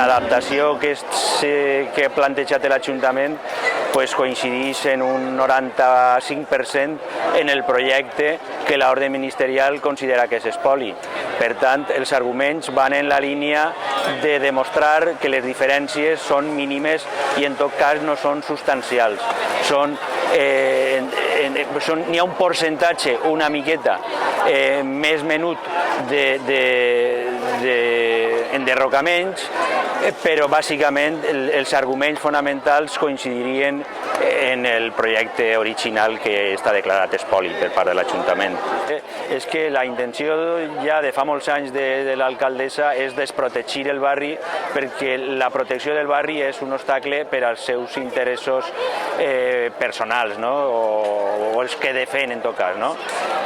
l'adaptació que ha plantejat l'Ajuntament coincideix en un 95% en el projecte que l'ordre ministerial considera que és espoli. Per tant, els arguments van en la línia de demostrar que les diferències són mínimes i en tot cas no són substancials. N'hi ha un percentatge una miqueta més menut d'enderrocaments, però bàsicament els arguments fonamentals coincidirien en el projecte original que està declarat espoli per part de l'Ajuntament. És que la intenció ja de fa molts anys de l'alcaldessa és desprotegir el barri, perquè la protecció del barri és un obstacle per als seus interessos personals, o els que defen en tot cas.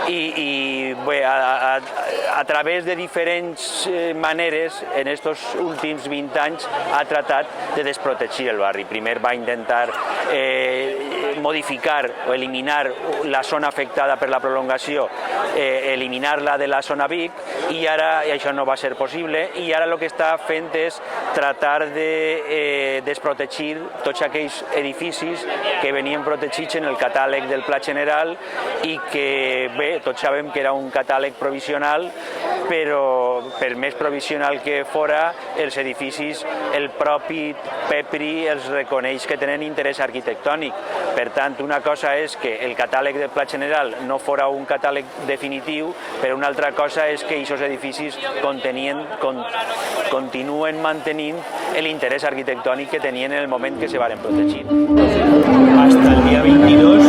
I bé, a través de diferents maneres en aquests últims 20 anys ha tratat de desprotegir el barri. Primer va intentar modificar o eliminar la zona afectada per la prolongació, eliminar-la de la zona Vic, i ara això no va ser possible, i ara el que està fent és tratar de desprotegir tots aquells edificis que venien protegits en el catàleg del Pla General i que, bé, tots sabem que era un catàleg provisional, però per més provisional que fora, els edificis, el propi PEPRI els reconeix que tenen interès arquitectònic. Per tant, una cosa és que el catàleg del Pla General no fora un catàleg definitiu, però una altra cosa és que aquests edificis continuen mantenint l'interès arquitectònic que tenien en el moment que se van protegir. Hasta el dia 22